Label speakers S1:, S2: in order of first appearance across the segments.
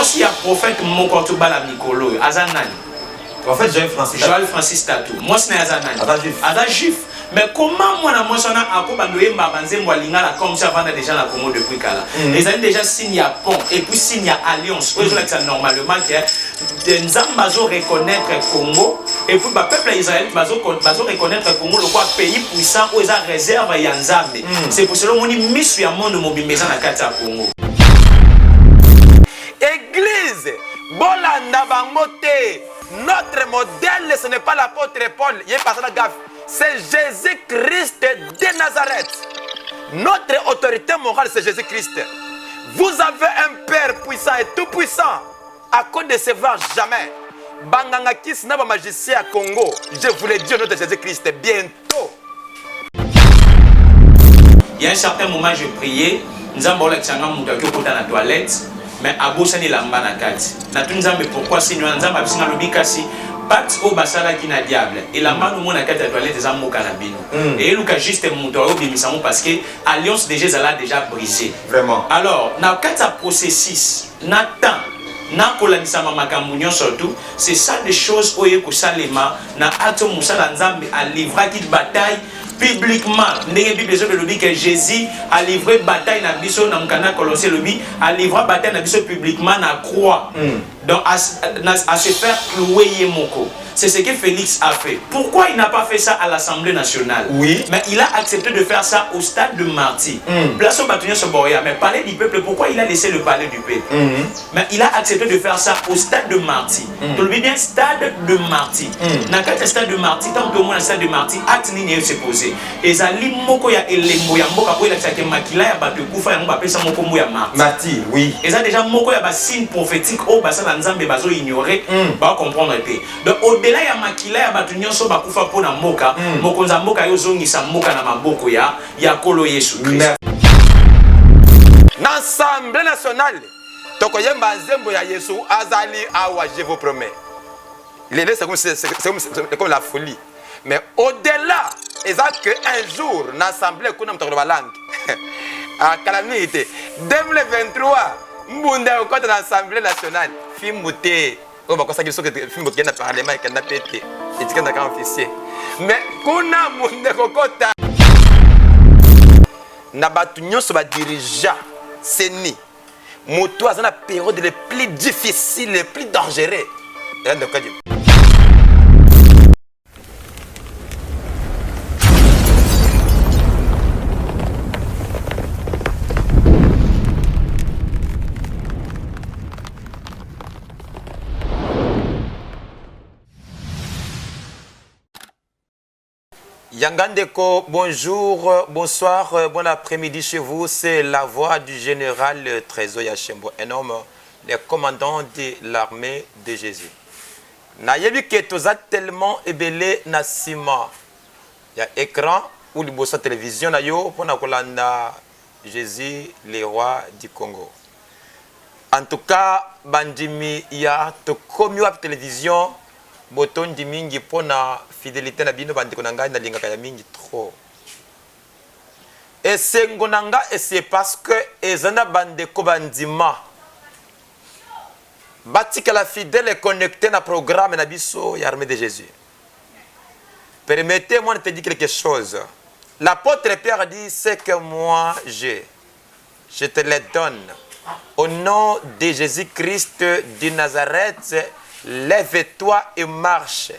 S1: si y a prophète moko to bala mikolo azanani.
S2: Prophète Joël
S1: Francis Tatou. Moi c'est azanani.
S2: Ada
S1: juif. Mais comment moi na moi sona akoba ndoye mbabanze mwalingala comme ça vanda déjà la Congo depuis kala. Les amis déjà signe à pont et puis signe à alliance. Aujourd'hui que ça normalement que nzamba zo reconnaître Congo et puis ba peuple Israël bazo reconnaître Congo le quoi pays puissant où ils ont réserve ya nzambe. C'est pour cela on dit misu ya monde mobimbeza na kati ya Congo.
S2: Église bolanda bango te. Notre modèle ce n'est pas l'apôtre Paul, il est passé la gaffe. C'est Jésus-Christ de Nazareth. Notre autorité morale, c'est Jésus-Christ. Vous avez un Père puissant et tout puissant. À quoi décevoir jamais. Banganga Kis n'a pas magicien à Congo. Je vous l'ai dit au nom de Jésus-Christ bientôt.
S1: Il y a un certain moment, je priais. Nous avons dit que nous avons dans la toilette. Mais Abou Sani Lamba na kati. Nous avons dit pourquoi si nous avons dit Pat au basala qui na diable et la main nous na kata toilette des amours canabino et Lucas juste monto au bimisamo parce que alliance déjà là déjà brisée
S2: vraiment.
S1: Alors na kata processus na temps na kolanisa mamakambo surtout c'est ça des choses oye ko salema na ato musala nzambe a livrer qui bataille publiquement. Ndenge Bible zo le dit que Jésus a livré bataille na biso na mkana Colossiens le dit a livré bataille na biso publiquement na croix. Donc à se faire clouer yemoko. C'est ce que Félix a fait. Pourquoi il n'a pas fait ça à l'Assemblée nationale?
S2: Oui.
S1: Mais il a accepté de faire ça au stade de martyr. Place au bâtonnier sur Boria. Mais palais du peuple, pourquoi il a laissé le palais du peuple? Mais il a accepté de faire ça au stade de martyr. Tout le bien stade de martyr. Dans le stade de martyr, tant que le stade de martyr, acte ni se poser. Et ça lit moko ya elembo ya mboka ko ilakisa ke makila ya batu kufa ya mba pesa moko mo ya martyr.
S2: Martyr, oui.
S1: Et ça déjà moko ya ba signe prophétique au basa na nzambe bazo ignorer, ba comprendre pe. Donc au-delà ya makila ya batu nyonso ba kufa pona mboka, mokonza mboka yo zongisa mboka na maboko ya kolo Yesu Christ.
S2: L'Assemblée nationale, tokoyemba nzembo ya Yesu azali awa, je vous promets. C'est comme la folie. Mais au-delà, exact qu'un jour, l'Assemblée, qu'on a la langue, à calamité, 2023, Mbunda au côté de l'Assemblée nationale, film mouté, on va constater que film mouté dans le Parlement et qu'on a pété, et qu'on a un officier. Mais qu'on a Mbunda au côté, Nabatunyo se va diriger, c'est ni. Moto a la période les plus difficiles, les plus dangereuses. Yangandeko, bonjour, bonsoir, bon après-midi chez vous. C'est la voix du général Trésor Yachembo, un homme, le commandant de l'armée de Jésus. Nayebi que tu as tellement ébélé na sima. Il y a écran ou le bossa télévision na yo pour na kolanda Jésus, le roi du Congo. En tout cas, bandimi ya to komi wa télévision. Boton di mingi pona fidélité na bino bandi konanga na linga kaya mingi trop. Et c'est ngonanga et c'est parce que ezana bande ko bandima. Batika la fidèle est connecté na programme na biso ya armée de Jésus. Permettez-moi de te dire quelque chose. L'apôtre Pierre dit c'est que moi je te le donne au nom de Jésus-Christ de Nazareth. Lève-toi et marche.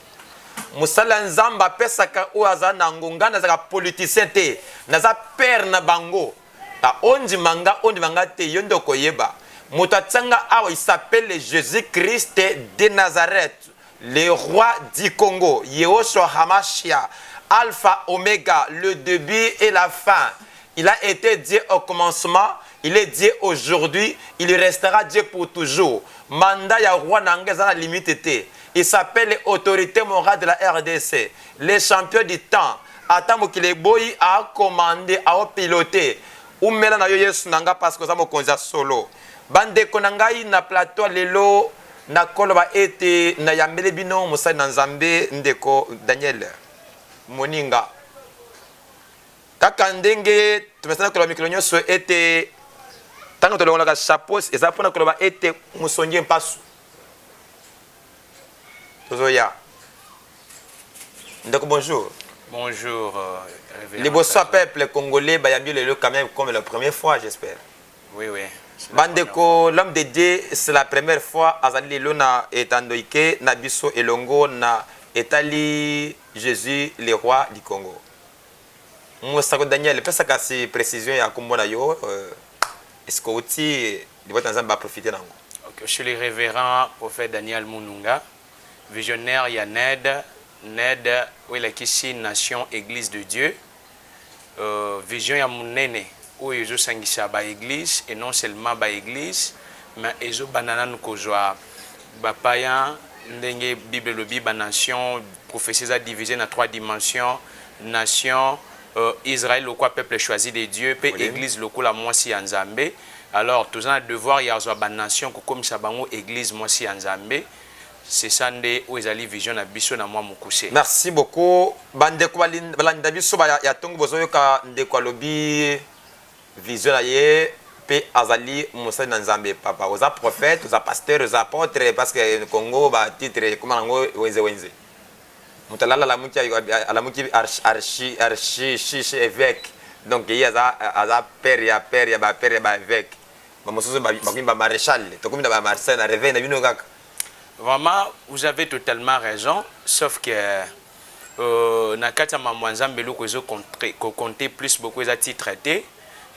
S2: Musala nzamba pesaka oaza na ngonga na zaka politicien te na za père na bango ta ondi manga te yondo koyeba mutatsanga awa il s'appelle Jésus-Christ de Nazareth, le roi du Congo, Yehoshua Hamashia, Alpha Oméga, le début et la fin. Il a été Dieu au commencement, il est Dieu aujourd'hui, il restera Dieu pour toujours. Mandat ya roi nangeza na limite te. Il s'appelle autorité morale de la RDC, les champions du temps. Atamo ki le boyi a commandé, a piloté. Ou mela na yo yesu nanga parce que ça mo konza solo. Bande konangai na plateau lelo na koloba ete na yambele bino musai na nzambe ndeko Daniel Moninga. Kaka ndenge tumesana kwa mikro nyoso ete Tant que tu as un chapeau, et ça pour que tu été mousonnier pas sous. Donc bonjour.
S1: Bonjour,
S2: Les beaux peuple congolais, Bayambi le quand même comme la première fois, j'espère.
S1: Oui, oui.
S2: Bandeko, l'homme de Dieu, c'est la première fois Azali Lona et Tandoike, Nabiso et Longo, na Etali Jésus, le roi du Congo. Moussa Daniel, peut-ce que c'est précision à Kumbona yo? Est-ce que aussi, votre ensemble va profiter d'ango?
S1: Je suis le révérend prophète Daniel Mununga, visionnaire Yaned, Ned, où il est nation église de Dieu, vision ya munene. Où ils ont sangisa ba église et non seulement ba église mais ils ont banana nous kozwa ba païen ndenge bible le bible nation prophétie a divisé dans 3 dimensions nation Israël le quoi peuple choisi de Dieu puis église le la moisi en Nzambe. Alors tous un devoir ya zo ba nation comme ça bango église moisi en Nzambe. C'est ça où ils allaient vision na biso na moi mukuse.
S2: Merci beaucoup bande ko balanda biso ba ya tongo bozoyo ka ndeko lobi vision aye pe azali Moussa Nzambe papa oza prophète oza pasteur oza apôtre parce que le Congo ba titre comment ngo wenze mutalala la muki ala muki archi évêque donc il y a père ya ba évêque ba mosusu ba maréchal to comme ba Marcel na réveil na bino kaka.
S1: Vraiment vous avez totalement raison sauf que na kata mamwanzambe loko zo compter plus beaucoup les titres traités.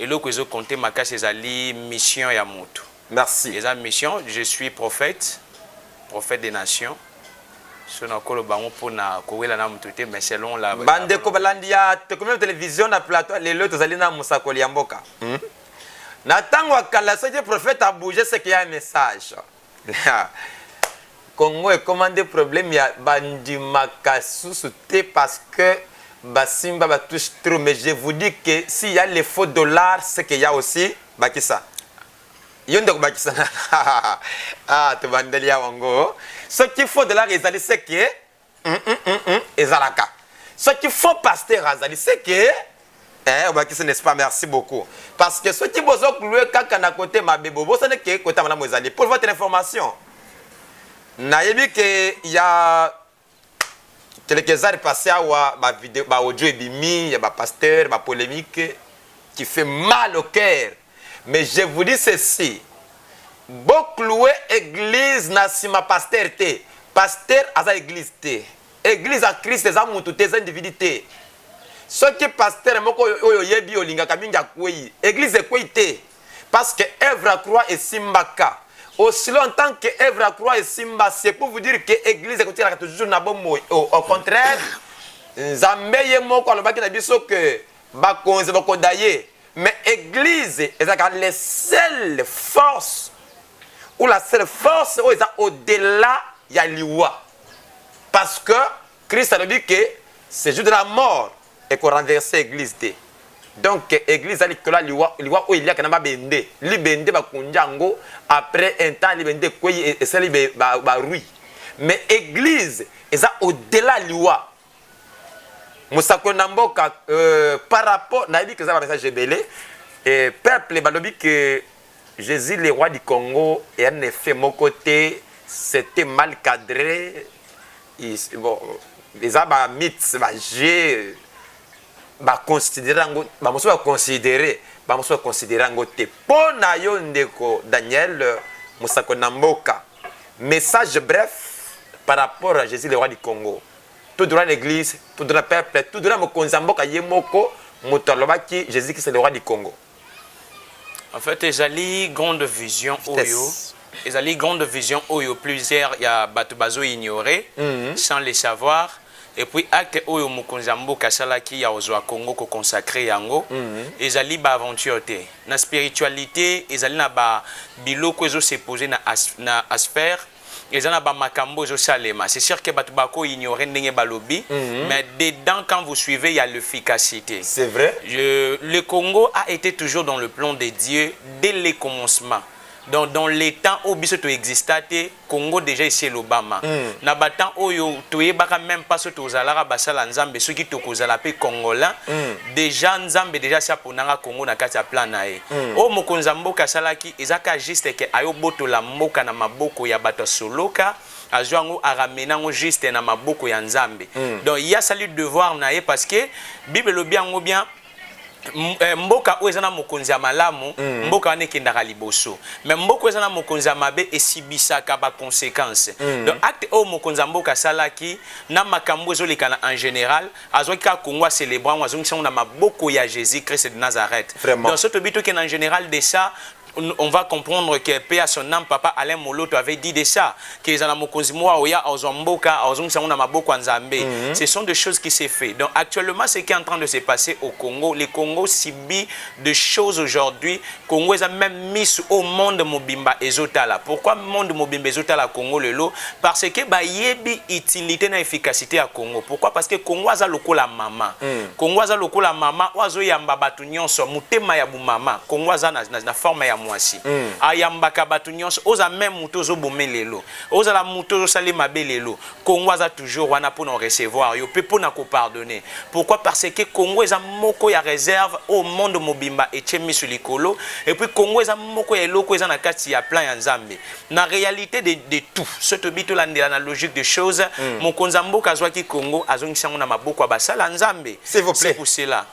S1: Et là, que je compte ma casse c'est mission ya moto.
S2: Merci.
S1: Les mission, je suis prophète des nations. Ce n'est pas le bango pour na kouela na mutute, mais selon la.
S2: Bande ko balandia, te comme télévision na plateau, les lots tozali na musako liamboka. Na tango akala ce prophète a bougé ce qu'il y a un message. Congo est commandé problème ya bandi makasu souté parce que Basimba va touche trop, mais je vous dis que s'il y a les faux dollars, c'est qu'il y a aussi Bakissa. Yondok Bakissa. Ah, tu vas me dire Wango. Ce qu'il faut de la réalité, c'est que Ezalaka. Ce qu'il faut pasteur Azali, c'est que Bakissa n'est-ce pas, merci beaucoup. Parce que ce qui vous a cloué quand à côté ma bébé, ce n'est que côté madame Ezali. Pour votre information, naïbi que il y a quelques heures passées à ma vidéo, ma audio il y a ma pasteur, ma polémique qui fait mal au cœur. Mais je vous dis ceci. Beaucoup loué église n'a si ma pasteur té. Pasteur à sa église té. Église à Christ des amours toutes les individualités. Ce qui pasteur moko oyo yebi olinga kaminga kwei. Église est kwei té. Parce que Evra croix et Simbaka. Aussi longtemps que Evra croix et Simba, c'est pour vous dire que l'église est toujours na bon mot. Au contraire, Zambeye moko alobaki na biso que bakonze bakodaye. Mais l'église est la seule force ou la seule force où est au-delà ya liwa. Parce que Christ a dit que c'est juste de la mort et qu'on renverse l'église. Donc l'église a dit que là liwa où il y a kanamba bende, li bende ba kunjango après un temps li bende koyi et celle ba rui. Mais l'église est au-delà liwa. Musako Namboka par rapport na dit que ça va message belé et peuple balobi que Jésus le roi du Congo et en effet mon côté c'était mal cadré. Bon les aba mythes ba j'ai ba considérer ba moso ba considérer ngote pona yo ndeko Daniel Musako Namboka message bref par rapport à Jésus le roi du Congo. Tout droit l'église, tout droit le peuple, tout droit Mokonzamboka Yemoko, Moutolobaki, Jésus qui c'est le roi du Congo.
S1: En fait, ils ont grande vision Oyo. Ils ont grande vision Oyo. Plusieurs, il y a Batubazo ignoré, sans les savoir. Et puis, acte Oyo Mokonzamboka Salaki, il y a Ozoa Congo qui consacré Yango. Ils ont ba aventure. Na spiritualité, ils ont ba bilo qui se posé na asphère. Les gens ont makambo salema. C'est sûr que Batubako ignorait n'engé balobi, mais dedans quand vous suivez il y a l'efficacité.
S2: C'est vrai.
S1: Le Congo a été toujours dans le plan de Dieu dès le commencement. dans les temps où biso to existate Congo déjà ici l'Obama na batan oyo to yebaka même pas so to zalaka basala nzambe soki to kozala pe congolais déjà nzambe déjà sia ponanga Congo na kati ya plan na ye o mokonza mboka salaki ezaka juste que ayo botola mboka na maboko ya bato soloka azwango aramenango juste na maboko ya nzambe donc il y a sali devoir na ye parce que bible lo bien ngo bien mboka oyo eza na mokonzi ya malamu mboka wana ekendaka liboso mais mboka oyo eza na mokonzi ya mabe esibisaka baconséquence donc acte oyo mokonzi ya mboka asalaki na makambo ezolekana en général azwaki kaka kongo acélébra ngo azongisango na maboko ya jésus christ de nazareth donc so tobi tokende en général de ça on va comprendre que paix à son âme, papa Alain Moloto avait dit de ça, que les anamokozimoa oya ozomboka ozongsango na maboko nzambe. Ce sont des choses qui s'est fait. Donc actuellement, ce qui est en train de se passer au Congo, le Congo subit des choses aujourd'hui. Congo est même mis au monde mobimba ezotala. Pourquoi monde mobimba ezotala Congo le lot? Parce que ba yebi utilité na efficacité à Congo. Pourquoi? Parce que Congo aza lokola mama. Congo aza lokola mama, oazo yamba batu nyonso mutema ya bu mama. Congo aza na forme ya mwasi ayambaka batu nyonso oza même muto zo bomelelo oza la muto zo sali mabelelo Congo aza toujours wana pour nous recevoir yo pe pour na ko pardonner. Pourquoi? Parce que Congo eza moko ya réserve au monde mobimba et tchemi sur likolo et puis Congo eza moko ya loko eza na kati ya plan ya nzambe na réalité de tout ce to bito la logique des choses mon konzamboka azwaki Congo azongisango na maboko ya basala nzambe.
S2: S'il vous plaît.
S1: C'est pour cela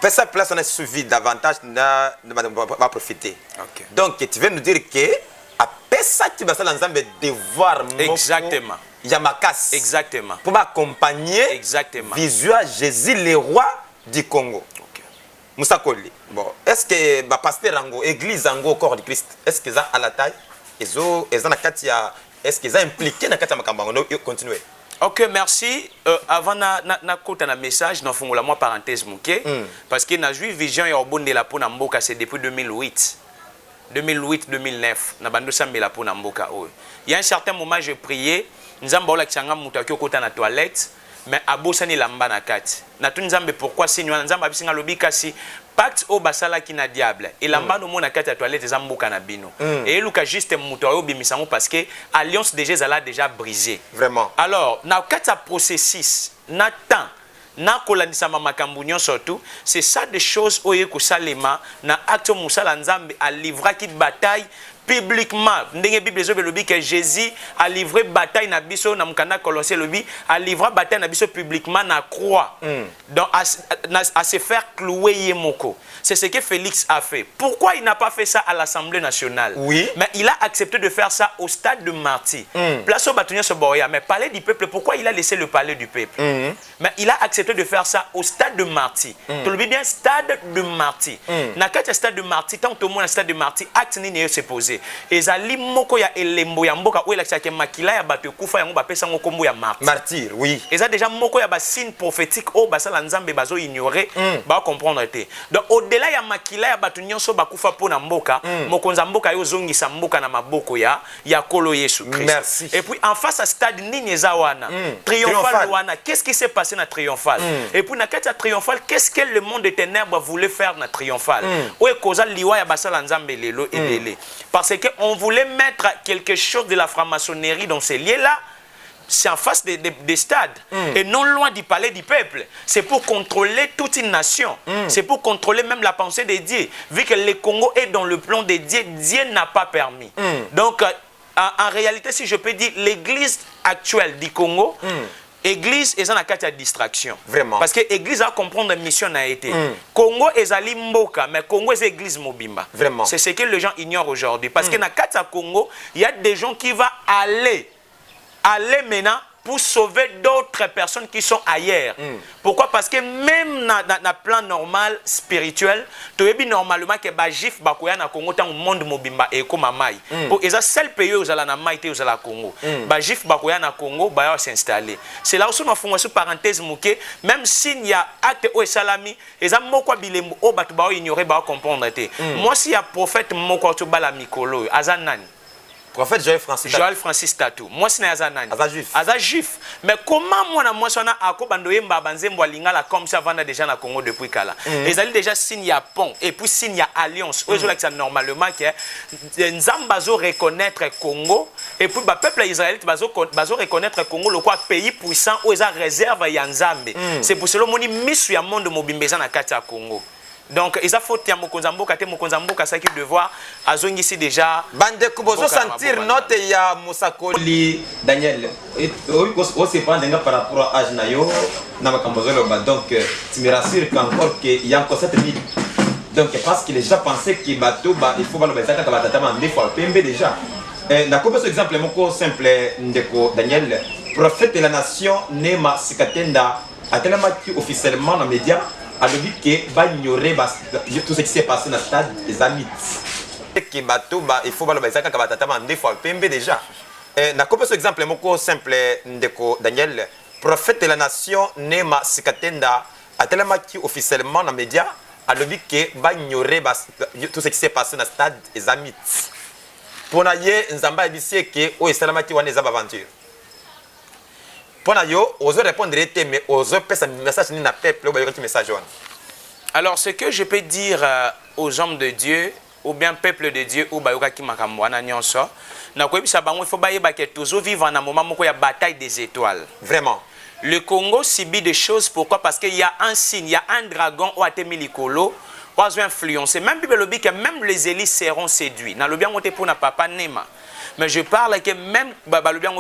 S2: Fais ça place, on a suivi davantage, on va profiter.
S1: Okay.
S2: Donc, tu veux nous dire que, après ça, tu vas l'ensemble devoir.
S1: Exactement.
S2: Yamakas.
S1: Exactement.
S2: Pour m'accompagner.
S1: Exactement.
S2: Visuel Jésus, le roi du Congo.
S1: Okay.
S2: Moussa Koli. Bon, est-ce que ma pasteur Ango, église Ango au corps de Christ, est-ce qu'ils ont à la taille? Est-ce qu'ils ont impliqué dans la Katia Makamba? On va continuer.
S1: Ok, merci. Avant na côté na message, na fongola moi parenthèse mouké parce que na joué vision ya obonde la po na mboka c'est depuis 2008. 2008-2009 na bando sambela po na mboka oyo. Il y a un certain moment je priais, nzamba ola kisanga mutu akyo kota na toilette mais abosani lamba na kati. Na tu nzambe pourquoi signwa nzamba bisinga lobi kasi pacte au basala qui na diable et lamba no mona kati ya toilette za mboka na bino et luka juste mutu oyo bimisango parce que alliance déjà brisée.
S2: Vraiment.
S1: Alors na kati ya processus na temps na kolandisa makambo nyonso surtout c'est ça des choses oyo ko salema na acte musala nzambe a livra qui bataille publiquement. Ndenge Bible zo belobi que Jésus a livré bataille na biso na mukanda Colossiens lobi a livré bataille na biso publiquement na croix. Donc à se faire clouer yemoko. C'est ce que Félix a fait. Pourquoi il n'a pas fait ça à l'Assemblée nationale?
S2: Oui.
S1: Mais il a accepté de faire ça au stade de martyr. Place au bâtonnier se boya, mais palais du peuple, pourquoi il a laissé le palais du peuple? Mais il a accepté de faire ça au stade de martyr. Tu le dis bien, stade de martyr. Na kati stade de martyr, tant que tout le monde stade de martyr, acte ni se poser. Ezali moko ya elembo ya mboka oyo lakisa ke makila ya bato kufa yango bapesa ngo kombo ya martyr.
S2: Martyr, oui.
S1: Eza déjà moko ya ba signe prophétique o basala nzambe bazo ignorer ba comprendre te. Donc au-delà ya makila ya bato nyonso bakufa pona mboka, mokonza mboka yo zongisa mboka na maboko ya kolo Yesu Christ.
S2: Merci.
S1: Et puis en face à stade nini eza wana? Triomphal wana. Qu'est-ce qui s'est passé na triomphal? Et puis na kati ya triomphal, qu'est-ce que le monde des ténèbres voulait faire na triomphal? Oye koza liwa ya basala nzambe lelo ebele. Parce qu'on voulait mettre quelque chose de la franc-maçonnerie dans ces lieux-là, c'est en face des stades et non loin du palais du peuple. C'est pour contrôler toute une nation. C'est pour contrôler même la pensée de Dieu. Vu que le Congo est dans le plan de Dieu, Dieu n'a pas permis. Donc, en réalité, si je peux dire, l'église actuelle du Congo, Église est en cas de distraction.
S2: Vraiment.
S1: Parce que l'église a comprendre la mission a été. Congo est ali mboka, mais Congo est église mobimba.
S2: Vraiment.
S1: C'est ce que les gens ignorent aujourd'hui. Parce que dans le Congo, il y a des gens qui vont aller maintenant pour sauver d'autres personnes qui sont ailleurs. Pourquoi? Parce que même dans le plan normal, spirituel, tu es normalement que les Juifs bakoya na Congo tant monde mobimba et comme mai. Pour les seuls pays où la mai te la Congo. Les Juifs bakoya na Congo ba s'installer. C'est là où on font une parenthèse mouké même s'il y a acte au salami, les amoko bilembo o batu ba ignorer ba comprendre te. Moi si y a prophète moko to bala mikolo azanani
S2: Prophète Joël Francis.
S1: Joël Francis Tatou. Moi, c'est Azanani.
S2: Aza juif.
S1: Aza juif. Mais comment moi, je suis à Banzembo Lingala comme ça, vendre déjà na Congo depuis Kala. Ils allaient déjà signer à pont et puis signer à alliance. Aujourd'hui, c'est normalement que Nzambazo reconnaître Congo et puis le peuple israélien bazo reconnaître Congo le quoi pays puissant où ils ont réserve ya Nzambe. C'est pour cela que je mis sur le monde de Mobimbeza na Kata Congo. Donc, il faut que Mokonzambo ça qui devoir azongi ici déjà.
S2: Bande Kubozo sentir note ya Moussakoli
S3: Daniel. On se prend par rapport à Ajnayo, donc tu me rassures qu'encore qu'il y a encore cette limite. Donc parce que les gens pensaient que bateau il faut voir le bateau quand des fois PMB déjà. Na comme par exemple mon simple ndeko Daniel, prophète de la nation Nema Sikatenda a tellement officiellement dans les médias a dit que va ignorer tout ce qui s'est passé dans le stade des Amis.
S2: Que bateau il faut voir le bateau quand bateau des fois PMB déjà. Na comme par exemple mon simple ndeko Daniel, prophète de la nation Nema Sikatenda a tellement officiellement dans les médias a dit que va ignorer tout ce qui s'est passé dans le stade des Amis. Pour naye nzamba ebisi que o esalamaki wana eza aventure. Pour nayo ozo répondre mais ozo pesa message ni na peuple ba yokaki message wana.
S1: Alors ce que je peux dire aux hommes de Dieu ou bien peuple de Dieu ou ba yokaki makambo wana nyonso na koyebisa bango il faut ba yeba que tozo vivre na moment moko ya bataille des étoiles.
S2: Vraiment.
S1: Le Congo subit des choses pourquoi parce qu'il y a un signe, il y a un dragon ou atemi likolo. Pas influencer. Même Bible dit que même les élites seront séduits. Dans le bien pour na papa Nema. Mais je parle que même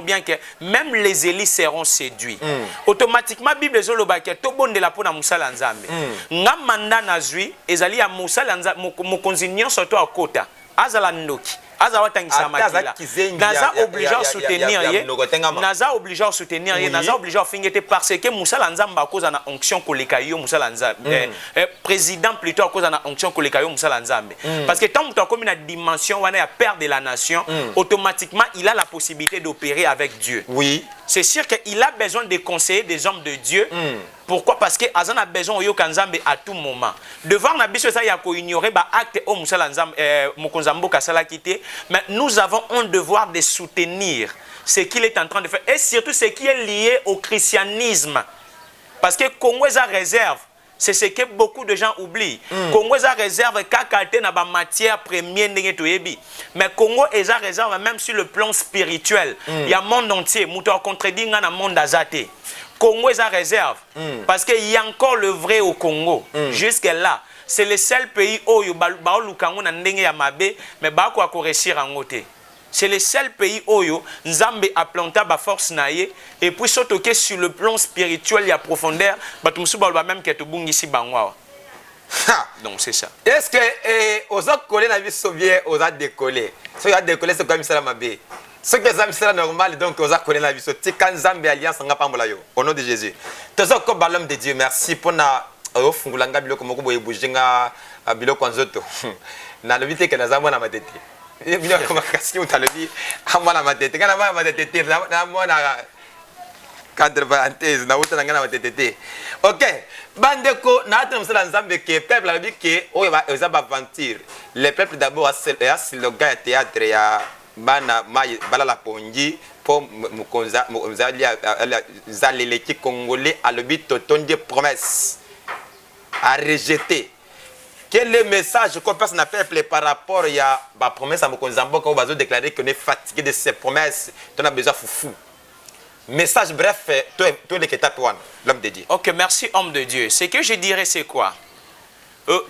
S1: bien que même les élites seront séduits. Automatiquement Bible zoloba que to bonde la pona musala nzambe. Nga manda nazui ezali ya musala nzambe mokonzinyo soto akota. Azala ndoki. Naza obligé à soutenir Naza obligé à soutenir Naza obligé à finir parce que Moussa Nzamba à cause de la onction kolekayo Moussa Nzambe président plutôt à cause de la onction kolekayo Moussa Nzambe parce que tant que tu as comme une dimension on a père de la nation automatiquement il a la possibilité d'opérer avec Dieu.
S2: Oui.
S1: C'est sûr qu'il a besoin de conseiller des hommes de Dieu. Pourquoi? Parce que Azan a besoin de Nzambe à tout moment. Devant la biso ça y a ko ignorer ba acte au Moussa Nzambe Mokonzambo kasala kité, mais nous avons un devoir de soutenir ce qu'il est en train de faire et surtout ce qui est lié au christianisme. Parce que Congo a réserve. C'est ce que beaucoup de gens oublient. Congo a réserve kakate na ba matière première ndenge toyebi. Mais Congo a réserve même sur le plan spirituel. Il y a monde entier, muto contredit na monde azate. Congo a réserve parce qu'il y a encore le vrai au Congo. Jusque là, c'est le seul pays où il y a lukango na ndenge ya mabe mais ba ko réussir en côté. C'est le seul pays où Nzambe a planté ba force naie et puis surtout que sur le plan spirituel il y a profondeur batumsu ba même que to bungisi bangwa. Donc c'est ça.
S2: Est-ce que aux autres collègues na vie soviet aux a décollé. Ceux qui a décollé c'est comme ça mabe. Ce que Nzambe c'est normal donc aux autres collègues na vie so tika Nzambe alliance nga pambola yo au nom de Jésus. Tozo ko balom de Dieu merci pour na ofungulanga biloko moko boye bujinga biloko nzoto. Na le vite que Nzambe na matete. Il y a comme question où tu as le dit à moi la tête quand la ma tête na moi na cadre parenthèse na uta ngana tête OK bandeko na ata msala nzambe que peuple a dit que o va aventure les peuples d'abord a le gars théâtre ya bana mai bala la pongi pour mukonza zalele ki congolais a le but totonde promesse à rejeter. Quel est le message qu'on passe à peuple par rapport à la promesse à Mokonzambo quand on va déclarer qu'on est fatigué de ces promesses, on a besoin de fou. Message bref, toi les Ketapouane, l'homme de Dieu.
S1: Ok, merci homme de Dieu. Ce que je dirais c'est quoi?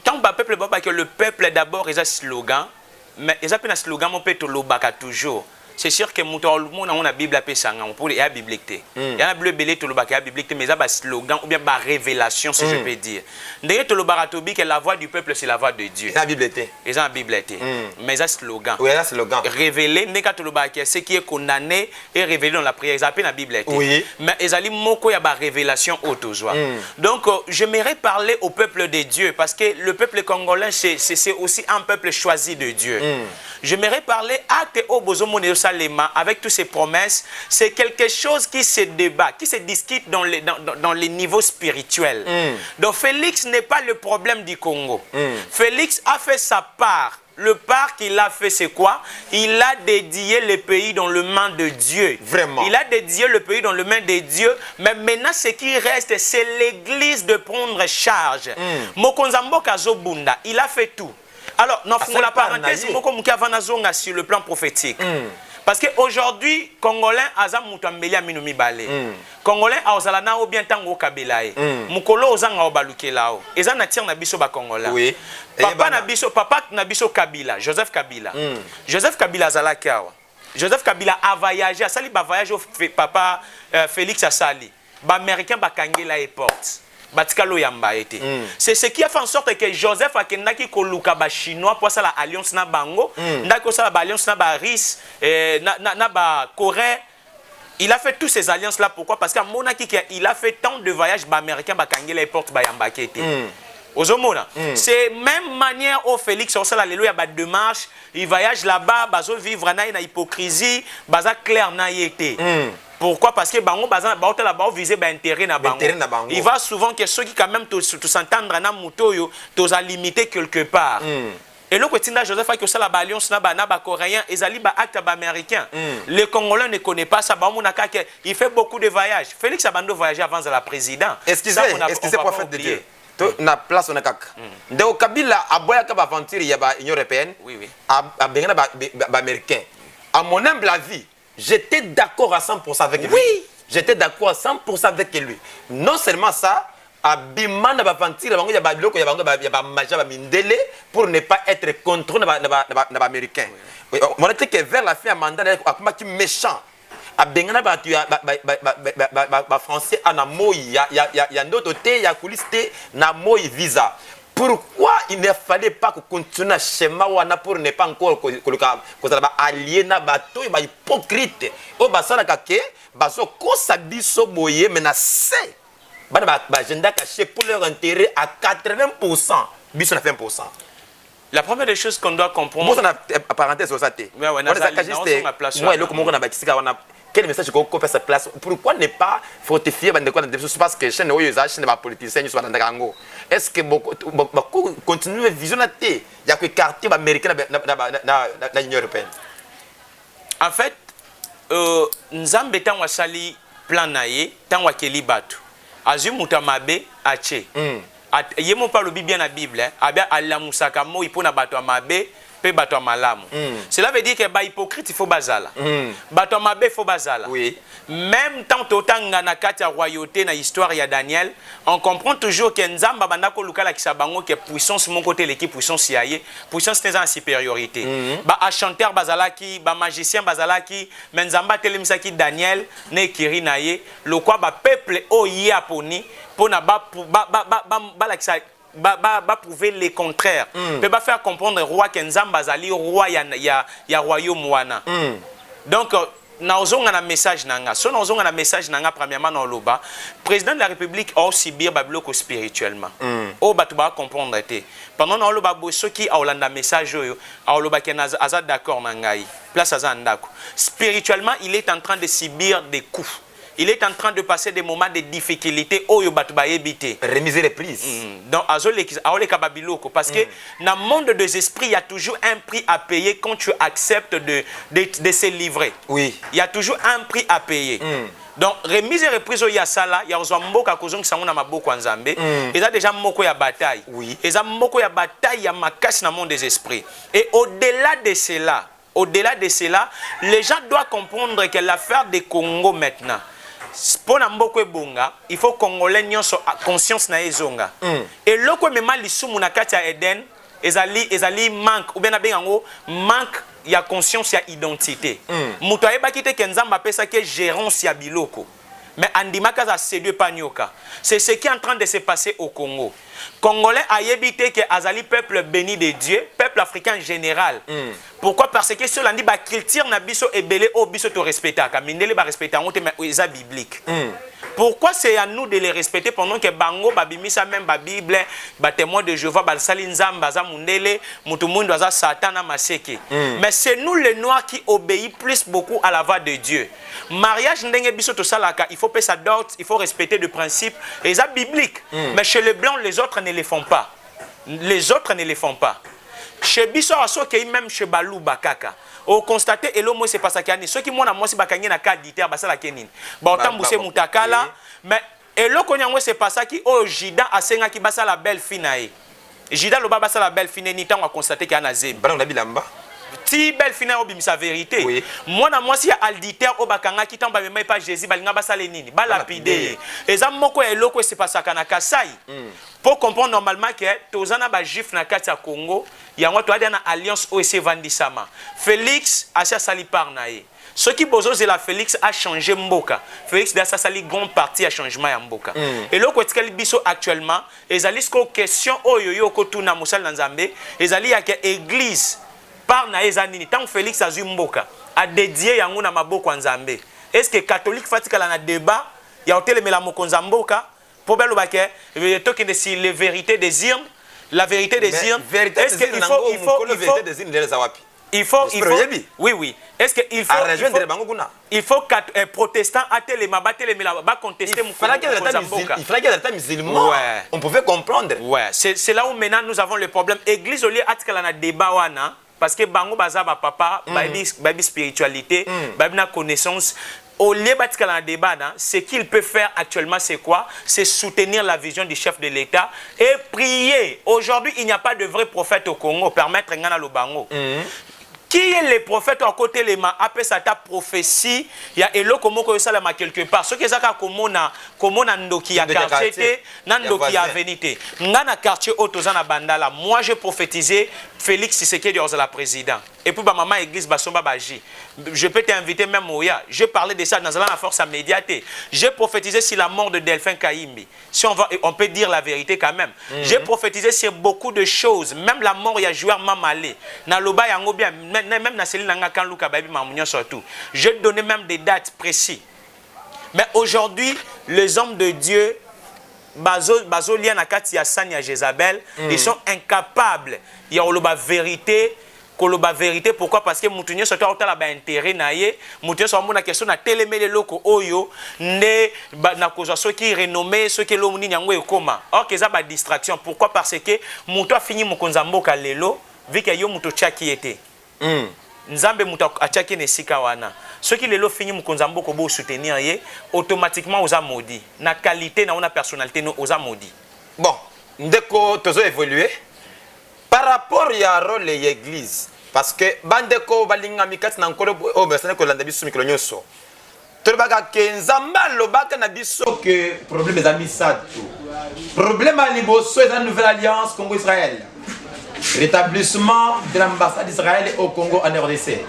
S1: Tant que le peuple d'abord il a un slogan, mais il a un slogan mon peut le toujours. C'est sûr que nous avons la Bible pour la Bible. Il y a la Bible mais il y a un slogan ou bien une révélation, si je peux dire. Que la voix du peuple, c'est la voix de Dieu.
S2: Il y a la Bible.
S1: Il y a la Bible. Mais il y a un slogan.
S2: Oui, il y a un slogan.
S1: Révéler, ce qui est condamné et révélé dans la prière. Il y a la Bible.
S2: Oui.
S1: Mais il y a une révélation autour. Donc, j'aimerais parler au peuple de Dieu parce que le peuple congolais, c'est aussi un peuple choisi de Dieu. J'aimerais parler à avec toutes ces promesses, c'est quelque chose qui se débat, qui se discute dans les niveaux spirituels. Donc Félix n'est pas le problème du Congo. Félix a fait sa part le part qu'il a fait, c'est quoi? Il a dédié le pays dans le main de Dieu.
S2: Vraiment.
S1: Il a dédié le pays dans le main de Dieu. Mais maintenant, ce qui reste, c'est l'église de prendre charge. Mokonzamboka Zobunda, il a fait tout. Alors, non, la parenthèse, sur le plan prophétique. Parce qu'aujourd'hui, Congolais, Azam Moutambeli Aminoumi Balé. Congolais, Azalana ou bien Tango Kabelae. Mukolo Ozanga Obalukelao. Ezan Natir Nabiso ba Congolais.
S2: Oui.
S1: Papa Nabiso Kabila, Joseph Kabila. Joseph Kabila Zalakiawa. Joseph Kabila a voyagé, a sali ba voyage au papa Félix Assali. Ba américain ba Kangela et porte. Batikalo yamba été. C'est ce qui a fait en sorte que Joseph a kendaki koluka ba chinois pour ça la alliance na bango, ndako ça la alliance na ba RIS na ba Corée. Il a fait toutes ces alliances là, pourquoi? Parce qu'à Monaki il a fait tant de voyages ba américain ba Kangela et porte ba yamba été. Ozomona. C'est même manière au Félix au sala lelo ya ba démarche, il voyage là-bas, bazo vivre na hypocrisie, baza clair na été. Pourquoi? Parce que bango bazan ba hôtel là-bas viser ba intérêt na bango. Il va souvent que ceux qui quand même tout s'entendre na mutoyo, tous à limiter quelque part. Et le côté Joseph a que ça la alliance na ba coréen et zali ba acte ba américain. Les Congolais ne connaissent pas ça, ba monaka que il fait beaucoup de voyages. Félix Abando voyageait avant la président.
S2: Excusez prophète de Dieu. Na place on a kaka. Ndeko Kabila aboya ka ba aventure ya ba Union européenne.
S1: Oui.
S2: A bengana ba américain. À mon humble avis, j'étais d'accord à 100% avec lui.
S1: Oui.
S2: J'étais d'accord à 100% avec lui. Non seulement ça, à Bimana ba aventure ya bango ya ba biloko ya bango ya ba maja ba mindele pour ne pas être contrôlé na américain. On était que vers la fin à mandat a kuma qui méchant. A bengana ba tu ba français ana moi ya ndoto te ya kuliste na moi visa. Pourquoi il ne fallait pas que continue à schéma wana pour ne pas encore que allié na bato et ba hypocrite o basala kake baso ko sabiso boye mena c'est ba agenda caché pour leur intérêt à 80%, biso na 20%.
S1: La première des choses qu'on doit comprendre.
S2: Moi, on a parenthèse sur ça. Quel message qu'on fait sa place? Pourquoi ne pas fortifier parce que chez nous, les politiciens sont dans le est-ce que beaucoup continuent à visionner? Il y a que quartier américain dans l'Union européenne.
S1: En fait, Nzambe tangwa sali plan naye tangwa keli batu. Azu mutamabe ache. Yemo pas le bien la Bible, abia alamusaka mo ipona bato amabe pe bato malamu. Cela veut dire que ba hypocrite il faut bazala. Bato amabe faut bazala.
S2: Oui.
S1: Même tant totanga na kati ya royauté na histoire ya Daniel, on comprend toujours que Nzamba bandako lukala kisabango que puissance mon côté l'équipe puissance yaye, puissance n'est en supériorité. Ba chanteur bazalaki, ba magicien bazalaki, mais Nzamba telemsaki Daniel ne kiri naye, le quoi ba peuple o yaponi pour na ba prouver le contraire. Peut pas faire comprendre roi que Nzamba zali roi ya royaume wana. Donc naozonga na message nanga. So naozonga na message nanga premièrement dans loba. Président de la République a aussi bien babloko spirituellement. O batu ba comprendre té. Pendant na loba boso qui a olanda message oyo, a loba ke aza d'accord nangai. Place aza ndako. Spirituellement, il est en train de subir des coups. Il est en train de passer des moments de difficulté.
S2: Remiser les prises.
S1: Donc, parce que dans le monde des esprits, il y a toujours un prix à payer quand tu acceptes de se livrer.
S2: Oui.
S1: Il y a toujours un prix à payer. Donc, remise et reprise, il y a ça là. Il y a mboka kozong qui sont maboko nzambe. Il y a déjà moko ya bataille.
S2: Oui.
S1: Il y a moko ya bataille, il y a makas dans le monde des esprits. Et au-delà de cela, les gens doivent comprendre que l'affaire des Congo maintenant, pour mboko bonga, il faut Congolais nyonso conscience na ezonga. Et loko mema lisumu na kati ya Eden, ezali manque ou bien abengango manque ya conscience ya identité. Muto ayeba kite ke Nzamba pesa ke gérance ya biloko. Mais andimaka za séduit panyoka. C'est ce qui est en train de se passer au Congo. Congolais a yébité que azali peuple béni de Dieu, peuple africain en général. Pourquoi? Parce que ceux qui ba culture na biso ebele o biso to respecter ka mindele ba respecter ngote mais eza biblique. Pourquoi c'est à nous de les respecter pendant que bango babimisa même ba Bible, ba témoin de Jéhovah, ba sali nzamba za mundele, mutu mundu za satana maseke. Mais c'est nous les noirs qui obéissent plus beaucoup à la voix de Dieu. Mariage ndenge biso to salaka, il faut payer sa dot, il faut respecter des principes et ça biblique. Mais chez les blancs les autres ne les font pas. Les autres ne les font pas. chez biso asoki même chez Balou Bakaka au constater elo moi c'est pas ça kani ceux qui moi na moi c'est bakangi na carte d'iter basala kenini ba otambuse mutakala mais elo konyango c'est pas ça qui au Jida asenga ki basala belle finae Jida lo baba basala belle fine ni tango constater ki ana zeb
S2: bana na bilamba
S1: ti belle finae obimisa vérité oui. Moi na moi si alditer au bakanga ki tamba même pas Jésus balinga basala nini ba lapide eza moko elo ko c'est pas ça kana kasai pour comprendre normalement que tozana ba juif na kati ya Congo yango to adi na alliance OEC Vandisama Félix asia sali par nae ce qui bozo c'est la Félix a changé mboka Félix da sali grande partie à changement ya mboka et loko etikali biso actuellement ezali sko question oyo yo ko tuna musal na Nzambe ezali ya ke église par nae zanini tant Félix azui mboka a dédié yango na maboko ya Nzambe est-ce que catholique fatikala na débat ya hotelemela mokonza mboka pour belle baké toki de si les vérités des urnes la vérité des urnes est-ce que il faut oui est-ce que il faut que protestants attelé mabatele ba contester
S2: il fallait qu'il y ait des musulmans on pouvait comprendre
S1: ouais c'est là où maintenant nous avons le problème église au lieu atikala na débat wana parce que bango bazaba papa baby spiritualité baby na connaissance au lieu de débat, ce qu'il peut faire actuellement, c'est quoi? C'est soutenir la vision du chef de l'État et prier. Aujourd'hui, il n'y a pas de vrai prophète au Congo. Permettre Ngana Lobango. Qui est le prophète à côté les ma après sa prophétie il y a elo komo ko salama quelque part ce que ça komona ndoki ya quartier na ndoki ya venité ngana quartier otozana bandala moi j'ai prophétisé Félix Tshisekedi dans la président et puis ba maman église basomba baji je peux t'inviter même Oya j'ai parlé de ça dans la force à médiater j'ai prophétisé sur la mort de Delphin Kaimbi si on peut dire la vérité quand même j'ai prophétisé sur beaucoup de choses même la mort il y a joueur Mamalé na loba yango bien même na Céline Nanga kan Luka Baby Mamunyo surtout je donnais même des dates précises mais aujourd'hui les hommes de Dieu bazo lien na kati ya Sanya Jézabel ils sont incapables il y a la vérité koloba vérité pourquoi parce que mutunyo surtout otala ba intérêt naie mutunyo so mona question na telemele loko oyo ne na koza ceux qui renommé ceux qui lomuni nyango ekoma or que ça ba distraction pourquoi parce que muto a fini mukonza mboka lelo vu que yo muto chaki était Nzambe muto achaki ne sika wana ceux qui lelo fini mukonza mboko bo soutenir ye automatiquement oza maudit na qualité na ona personnalité no oza maudit
S2: bon ndeko tozo évoluer par rapport à rôle de l'église parce que bandeko balinga mikati na nkolo o besane ko landa biso mikolo nyoso to baka ke nzamba lobaka na biso
S3: que problème des amis ça tout problème à liboso et la nouvelle alliance Congo-Israël rétablissement de l'ambassade d'Israël au Congo en RDC.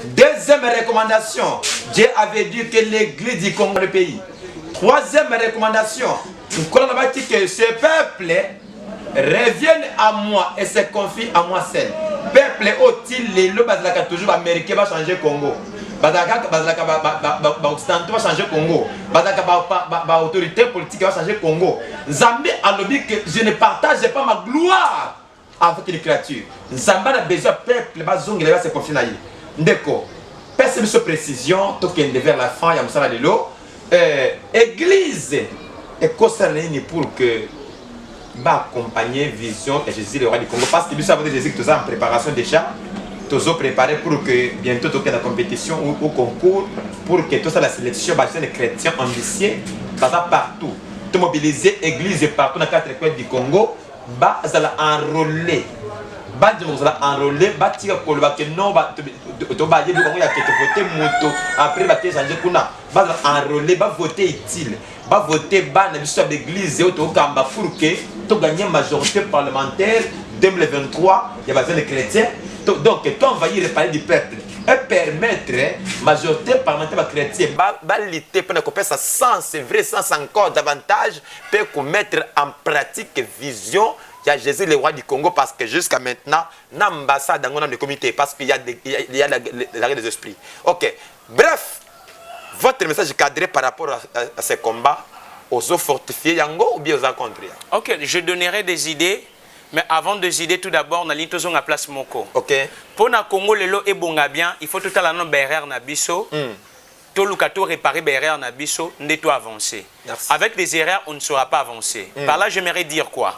S3: Deuxième recommandation, Dieu avait dit que l'église du Congo est le pays. Troisième recommandation, nous connaissons que ce peuple revienne à moi et se confie à moi seul. Peuple est-il les lots bazalaka toujours américain va changer Congo. Bazalaka occidentaux va changer Congo. Bazalaka autorité politique va changer Congo. Zambé a dit que je ne partage pas ma gloire avec une créature. Zamba a besoin de peuple, bazongi va se confier à lui. Ndeko, personne de précision, token de vers la fin, il y a Moussala de l'eau. Église est concernée pour que va accompagner vision et Jésus le roi du Congo. Parce que nous savons que Jésus est en préparation déjà. Tous préparés pour que bientôt token la compétition ou au concours, pour que tout ça la sélection, les chrétiens ambitieux, partout. Tout mobiliser église partout dans les 4 coins du Congo. Ba zala enrôler ba dire zala enrôler ba tira ko ba ke non ba to ba yebi ko ya ke voter moto après ba ke changer kuna ba zala enrôler ba voter utile ba voter ba na biso d'église to kamba pour que to gagner majorité parlementaire 2023 il y a besoin de chrétiens donc to envahir parler du peuple et permettre majorité parlementaire chrétien
S2: ba lutter pour que ça sens c'est vrai sens encore davantage peut mettre en pratique vision il y a Jésus le roi du Congo parce que jusqu'à maintenant l'ambassade dans le comité parce qu'il y a l'arrêt des esprits. OK. Bref, votre message est cadré par rapport à ces combats aux eaux fortifiées yango ou bien aux contre.
S1: OK, je donnerai des idées. Mais avant des idées, tout d'abord, on a dit la place moko.
S2: OK.
S1: Pour na Congo lelo et bonga bien, il faut tout à la non BRR na biso. Tout le cateau réparer BRR na biso, neto avancer. Avec des erreurs, on ne saura pas avancer. Par là, j'aimerais dire quoi?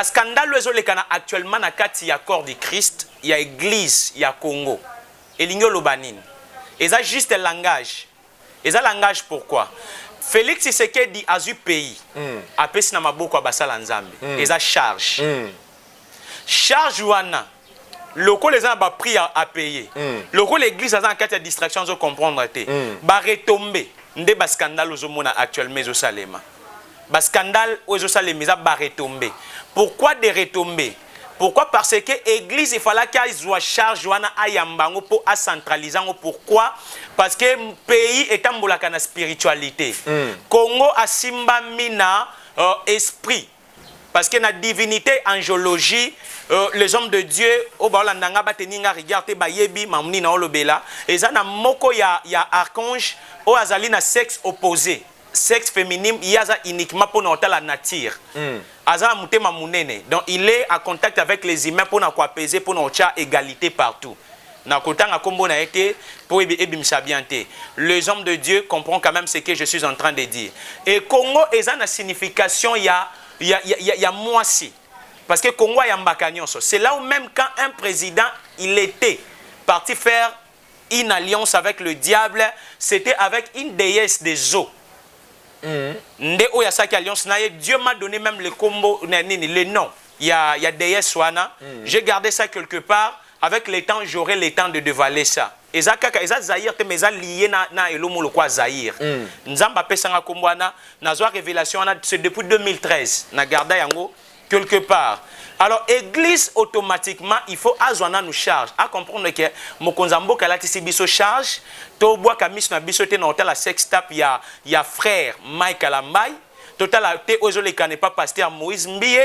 S1: Scandale ezolekana actuellement na kati ya corps du Christ, il y a église, il y a Congo. Et l'igno lobanine. Et ça juste le langage. Et ça langage pourquoi? Félix Tshisekedi a eu pays. Après na maboko basala nzambe. Et ça charge. Charge wana. Loko les gens ba prix à payer. Loko l'église a en kati ya distraction zo comprendre té. Ba retomber. Nde ba scandale ozomona actuellement au Salema. Ba scandale au Salema ça ba retomber. Pourquoi de retomber? Pourquoi? Parce que l'église, il fallait qu'elle soit charge à Yambango pour centraliser. Pourquoi? Parce que le pays est en la spiritualité. Congo a simba mina esprit. Parce que la divinité, angiologie, les hommes de Dieu, au Balandanga Bateninga, regardez Bayebi, Mamni na Olobela, et ça na moko ya archange, au azali na sexe opposé. Sexe féminin, il y a uniquement pour notre la nature. Donc il est en contact avec les humains pour nous apaiser, pour notre égalité partout. Les hommes de Dieu comprennent quand même ce que je suis en train de dire. Et Congo est une signification, il y a moi aussi. Parce que Congo est un c'est là où même quand un président, il était parti faire une alliance avec le diable, c'était avec une déesse des eaux. Nde oya saki alliance na Dieu m'a donné même le combo le nom. Il y a déesse wana. J'ai gardé ça quelque part. Avec le temps, j'aurai le temps de dévaler ça. Et ça kaka eza Zaïre te meza lié na elomo le quoi Zaïre. Nzamba pesanga kombo wana na zo révélation wana c'est depuis 2013 na garda yango quelque part. Alors, église, automatiquement, il faut azwana nous charge. À comprendre que Mokonzambo kalati si biso charge, to bois kamis na biso te na hotel la sextape ya frère Mike Alambay, total te ozo le kane pas pasteur Moïse Mbie,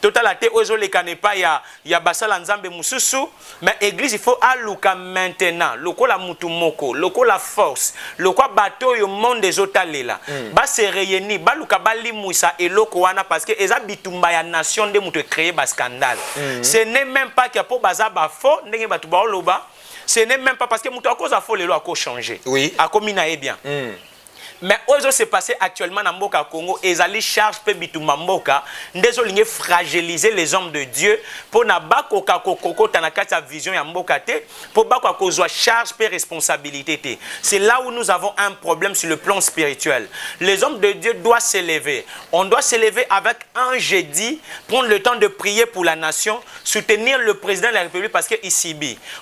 S1: total te ozo le kane pas ya basala nzambe mususu, mais église il faut aluka maintenant, loko la mutu moko, loko la force, loko bateau yo monde des otalela. Ba se réunir, ba luka bali muisa et loko wana parce que eza bitumba ya nation de mutu créer ba scandale. Ce n'est même pas que pour baza ba faux, ndenge batu ba oloba, ce n'est même pas parce que mutu a cause a faux les lois a changer. Oui. A komina est bien. Mais ozo se passé actuellement dans Mboka Congo et les charges pe bituma Mboka ndezoligne fragiliser les hommes de Dieu pour na bako kakoko tanakata vision ya Mboka te pour bako kozwa charge pe responsabilité te. C'est là où nous avons un problème sur le plan spirituel. Les hommes de Dieu doivent s'élever. On doit s'élever avec un jeudi, prendre le temps de prier pour la nation, soutenir le président de la République parce que ici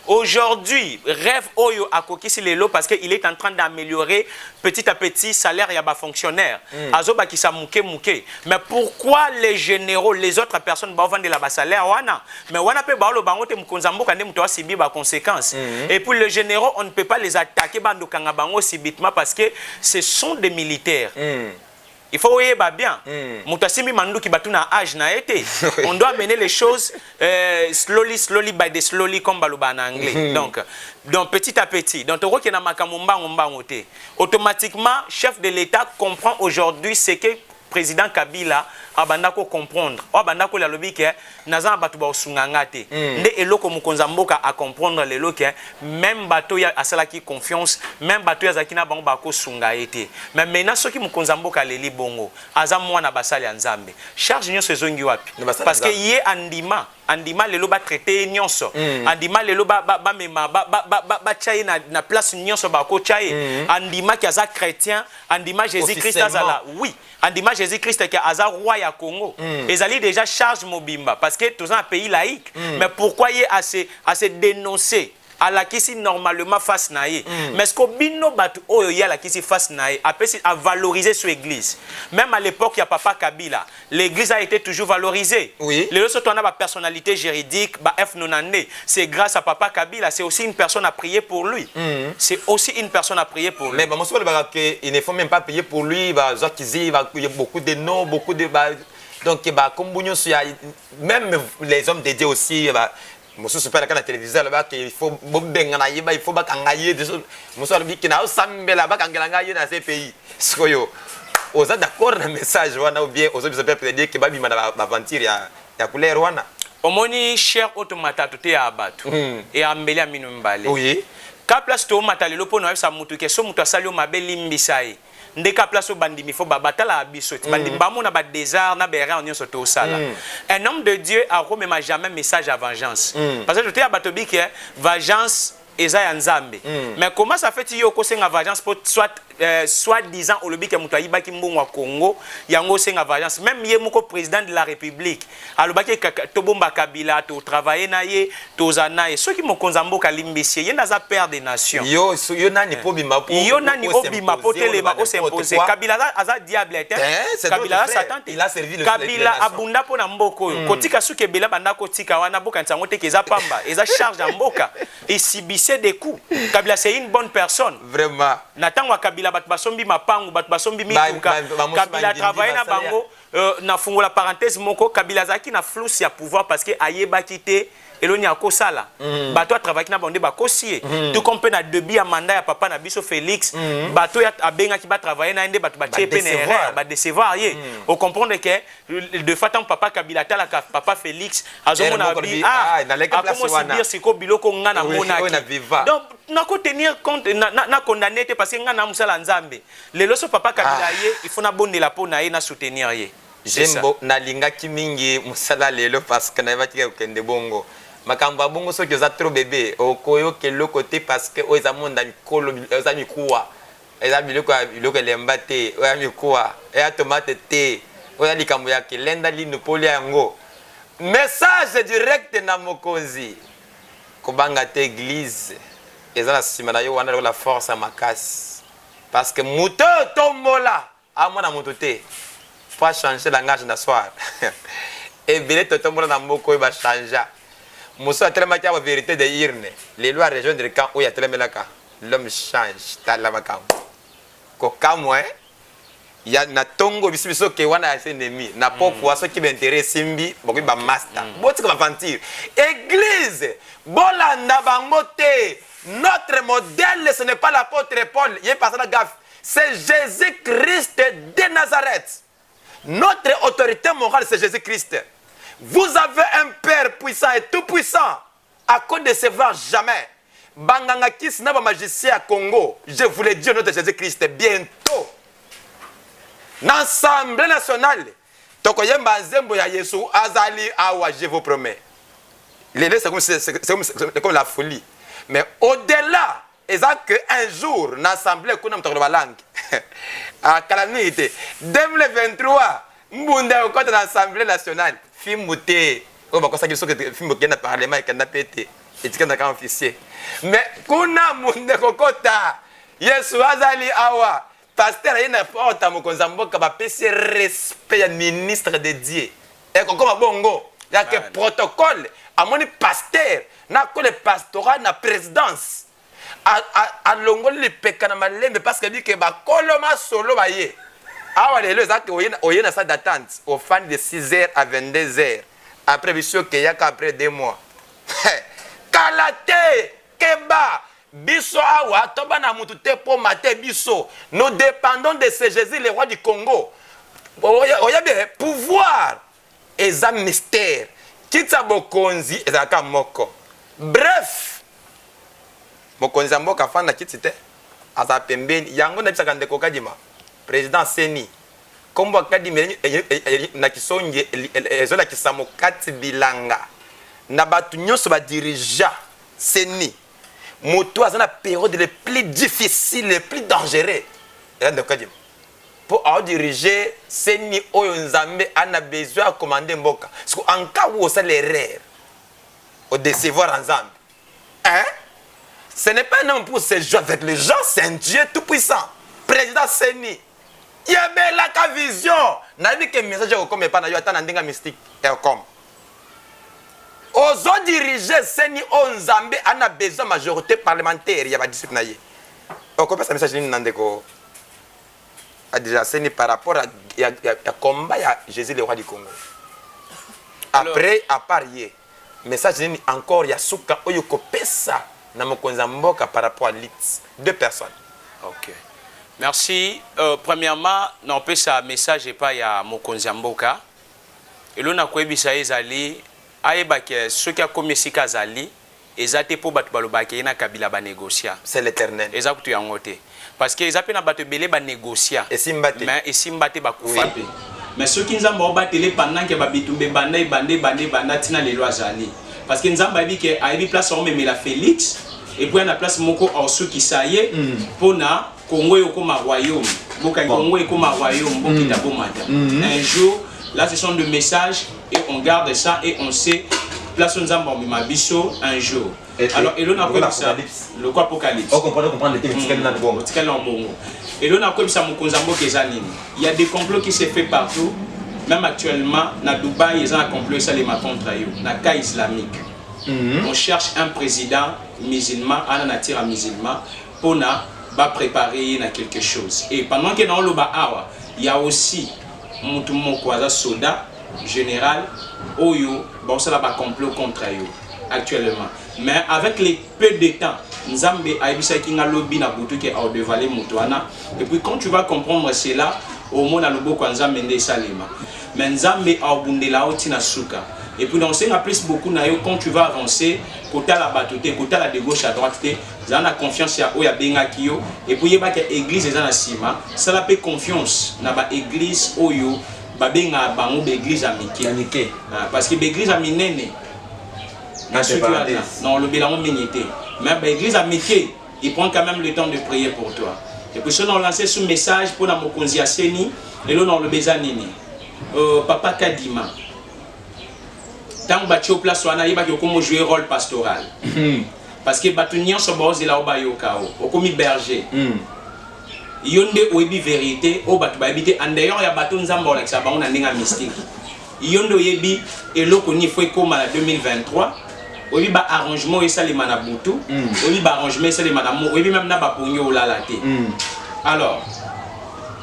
S1: aujourd'hui rêve oyo akokisi lelo parce qu'il est en train d'améliorer petit à petit salaire ya ba fonctionnaire azoba ki sa mouké. Mais pourquoi les généraux les autres personnes ba vendre la ba salaire wana mais wana pe ba lo bango te mkonzambo kande mto asibi ba conséquences et puis les généraux on ne peut pas les attaquer bando kanga bango subitement parce que ce sont des militaires. Il faut voyer bien. Moutasimi Mandou qui battu na âge na été. On doit mener les choses slowly by the slowly comme baluba en anglais. Donc petit à petit. Donc toko ki na makamumba ngote. Automatiquement, chef de l'État comprend aujourd'hui ce que président Kabila abandako comprendre. Abandako la lobby que naza batu ba osunganga te. Nde eloko mukonza mboka a comprendre le loke même bato ya asala ki confiance, même bato ya zakina bango ba ko sunga ete. Mais maintenant soki mukonza mboka leli bongo, aza mwana basali ya nzambe. Charge nyonso ezongi wapi? Parce que yé andima lelo ba traiter nyonso. Andima lelo ba mema ba chaye na place nyonso ba ko chaye. Andima ki aza chrétien, andima Jésus-Christ azala. Oui, andima Jésus-Christ ki aza roi ya Congo. Ezali déjà charge mobimba parce que tout un pays laïque. Mais pourquoi y a assez dénoncé à la qui si normalement face naïe mais ce que bino batu oyo ya la qui si face naïe a valoriser sur l'église. Même à l'époque il y a papa Kabila, l'église a été toujours valorisée. Oui. Les autres on a ba personnalité juridique, ba F nonandé, c'est grâce à papa Kabila, c'est aussi une personne à prier pour lui. C'est aussi une personne à prier pour lui. Mais
S2: bon, il ne faut même pas prier pour lui, il y a beaucoup de noms, beaucoup de donc même les hommes dédiés aussi Monsieur super la télévision là-bas qu'il faut il faut bakangaye des choses monsieur le biki na sambe là-bas kangalangaye dans ces pays soyo oza d'accord na message wana ou bien ozo bisa peut dire que babi mana aventure ya couleur wana
S1: omoni cher automata tout ya abatu et ambeli aminu mbale oui ka place to matalelo po na sa mutu ke so mutu asali o mabeli mbisai ndeka place au bandimi fo batala biso bandimi bamona ba désert na bera on soto sala un homme de Dieu a remis jamais message à vengeance parce que je te abato que vengeance eza ya nzambe mais comment ça fait yo ko senga vengeance pour soit disant au lobby que mutu ayibaki mbongo wa Congo yango senga vengeance même ye moko président de la République alobaki tobomba Kabila to travailler na ye tozana ye ceux qui mokonza mboka limbisi ye naza père des nations
S2: yo nani po bima po
S1: yo nani obima po telema o s'imposer Kabila aza diable Kabila Satan
S2: il a servi le
S1: Kabila abunda po na mboko kotika suke bela banda kotika wana boka ntango te keza pamba eza charge ya mboka et subissait des coups Kabila c'est une bonne personne
S2: vraiment
S1: natango Kabila bat basombi mapangu bat basombi mituka Kabila travaille na bango na fungola parenthèse moko Kabila zaki na flou ya pouvoir parce que ayeba kité eloni akosala bato travaille na bande ba kosier tout comme na début ya mandat ya papa na biso Félix bato ya abenga ki ba travailler na ende bato ba TPNR ba décevoir ye au comprendre que de fait tant papa Kabila tala papa Félix azomona bi comment se dire siko biloko ngana mona donc na ko tenir compte na condamner parce que ngana musala nzambe lelo so papa Kabila ye il faut na bondela po na ye na soutenir ye
S2: Jembo na linga kimingi musala lelo parce que na yebaki okende bongo makambo bongo soki oza trop bébé okoyo kelo côté parce que oza monda mikolo oza mikuwa eza biloko elemba te oya mikuwa eya tomate te oya likambo ya kelenda lino poli yango message direct na mokonzi kobanga te église eza na sima na yo wana la force makasi parce que muto tombola amona muto te faut changer langage na soir et bele tombola na moko ba changer Moussa a tellement la vérité de Irne. Les lois rejoindre le camp où il y a tellement là. L'homme change. T'as la vacance. Quand moi, il y a na tongo biso que wana a ennemi. Na pokwa ceux qui m'intéressent simbi, beaucoup ba master. Boti comme aventure. Église, bolanda bangote. Notre modèle ce n'est pas l'apôtre Paul. Il est passé la gaffe. C'est Jésus-Christ de Nazareth. Notre autorité morale c'est Jésus-Christ. Vous avez un Père puissant et tout puissant. À quoi décevoir jamais. Banganga Kis n'a pas magicien à Congo. Je vous le dis, notre Jésus-Christ, bientôt. L'Assemblée nationale. Tokoyemba Zembo ya Yesu Azali Awa, je vous promets. C'est comme la folie. Mais au-delà, c'est qu'un jour, l'Assemblée, qu'on a la langue. À calamité. 2023, Mbunda au côté de l'Assemblée nationale. Film mouté, on va constater que film qui est dans le Parlement et qui est pété, et qui est dans le officier. Mais kuna munde kokota, Yesu azali awa, pasteur il n'a pas autant mon konzambo kaba pese respect ministre de Dieu. Et comme bongo, il y a que protocole, à mon pasteur, na ko le pastorat na présidence. A longo le pekana malembe parce que dit que ba koloma solo ba ye. Ah ouais, les gens qui ont une salle d'attente aux fans de 6h à 22h. Après, monsieur, qu'il y a qu'après 2 mois. Kalate, Keba, Biso Awa, Tobana Mutute pour mater Biso. Nous dépendons de ce Jésus, le roi du Congo. Il y a des pouvoirs et un mystère. Kitsa Bokonzi et Zaka Moko. Bref, Bokonzi Moko, fan na Kitsite, Azapembe, Yango Nebsakande Kokadima. Président Seni, comme vous avez dit, na kisonge ezola kisamo kati bilanga na batu nyonso ba dirigeant Seni moto azana période le plus difficile le plus dangereux pour diriger Seni oyo nzambe ana besoin à commander mboka parce que en cas où ça l'erreur au décevoir ensemble hein ce n'est pas un homme pour se jouer avec les gens, c'est un Dieu tout puissant. Président Seni il y a la vision. Na dit que message comme pas na yo atana ndinga mystique et comme. Ozo diriger Seni Onzambe ana besoin majorité parlementaire il y a pas discipline na ye. On comprend ça message ni ndeko. A déjà Seni par rapport à ya combat ya Jésus le roi du Congo. Après à parier. Message ni encore ya suka oyo kopesa na mokonza mboka par rapport à l'ITS 2 personnes.
S1: OK. Merci. Premièrement, non peut ça message et pas ya mokonzi mboka. Et l'on a quoi bisa ezali ayeba que ceux qui a commis sika zali ezate po bato balobaki na kabila ba négocier.
S2: C'est l'éternel.
S1: Eza kutu yango te. Parce que ezapé na bato belé ba négocier.
S2: Et Simbate.
S1: Mais esimbate ba kufa pe. Mais ceux qui nzamba obatele pendant que ba bitumbe banda tina les lois azali. Parce que nzamba bi ke aibi place on memela Félix et puis na place moko orso qui saye pona Congo yokoma royaume. Boka Congo yokoma royaume bokita bomata. Un jour là ce sont des messages et on garde ça et on sait place nzamba mema biso un jour. Alors et l'on a comme ça le quoi apocalypse.
S3: On comprend le thème tikali bongo.
S1: Tikali na bongo. Et l'on a comme ça mon konzambo kezanini. Il y a des complots qui se fait partout. Même actuellement, na Dubaï, ils ont un complot contre eux, na cas islamique. On cherche un président musulman, un nature musulman, pour préparer quelque chose. Et pendant que dans le Bahawa, il y a aussi un soldat général, Oyo, bon, ça va complot contre eux actuellement. Mais avec les peu de temps, Nzambe a eu ça qui n'a lobby na butu qui a dévalé Moutouana. Et puis quand tu vas comprendre cela, au monde a le beau quand Nzambe ndé salima. Mais Nzambe a obundela oti na suka. Et puis on sait plus beaucoup na yo quand tu vas avancer, côté la batoté, côté la de gauche à droite, ça na confiance ya oya benga kiyo. Et puis yeba que église eza na sima, ça la paix confiance na ba église oyo ba benga bango ba église amike. Parce que l'église a minene. Non, le bilan est mais l'église a métier, il prend quand même le temps de prier pour toi. Et puis, si on a lancé ce message pour la Mokonzi Aseni, et là, on a le Bézanini, Papa Kadima. Tant que tu es au place, on a joué un rôle pastoral. Parce que Batunian se base là au Bayokao, au commis berger. Yonde oyebi vérité, au batu babité, en d'ailleurs, il y a Baton Zambor avec ça, on a un mystique. Yonde oyebi, et l'eau qu'on y fait comme en 2023. Oui, bah arrangement et ça les manabutu. Oui, bah arrangement et ça les madame. Oui, même n'a pas pognon au lalaté. Alors,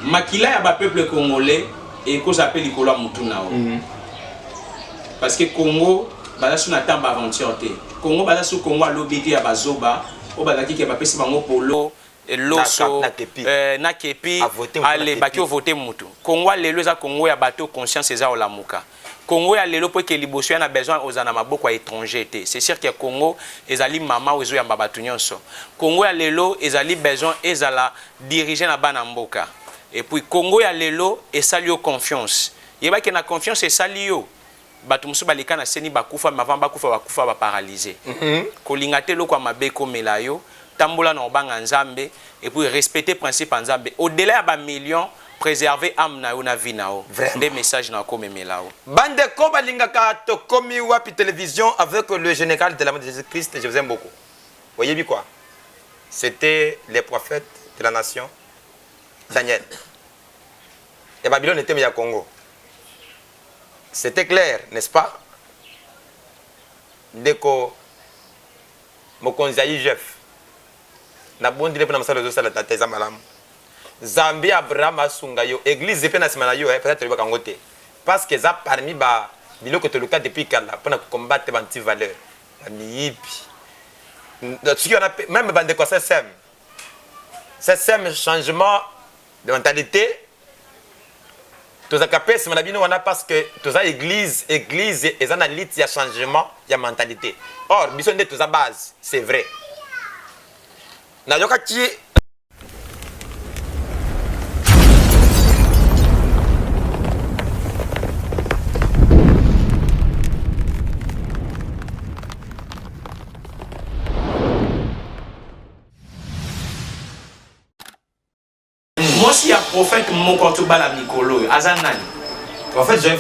S1: Makila y a pas peuple congolais et qu'on s'appelle Nicolas Moutounao. Parce que Congo, bah là sur la table aventure té. Congo, bah là sur Congo à l'obédi à Bazoba, au badaki qui a pas payé c'est bango polo. Loso, na kepi, allez, baki au voter Moutou. Congo les lois à Congo y a bateau conscience et ça au lamuka. Congo ya lelo po ke liboso na besoin ozana maboko étranger té. C'est sûr que Congo ezali mama ozo ya babatu nyonso. Congo ya lelo ezali besoin ezala diriger na bana mboka. Et puis Congo ya lelo esali yo confiance. Yeba ke na confiance esali yo. Batu musu balika na seni bakufa mavamba bakufa ba paralysé. Kolinga te loko mabe ko melayo, tambola na obanga nzambe et puis respecter principe nzambe. Au-delà ya ba millions préserver âme na una vie nao. Des messages na ko memelao.
S2: Bande ko balingaka to komi wapi télévision avec le général de l'amour de Jésus-Christ, je vous aime beaucoup. Voyez bien quoi? C'était les prophètes de la nation Daniel. Et Babylone était mis à Congo. C'était clair, n'est-ce pas? Deko Mokonzi Jeff. Na bondi le pona masala zo sala tateza malamu. Zambie Abraham asunga yo église pe na simana yo peut-être ba kangote parce que ça parmi ba biloko to loka depuis kala pour combattre ba anti valeur ba miyipi tu on a même bande quoi c'est changement de mentalité tous a capé simana bino wana parce que tous a église et analyse ya changement ya mentalité or biso nde tous a base c'est vrai na yoka ki
S1: moi si y a prophète mon quand tu bala Nicolo azanani
S3: prophète Joël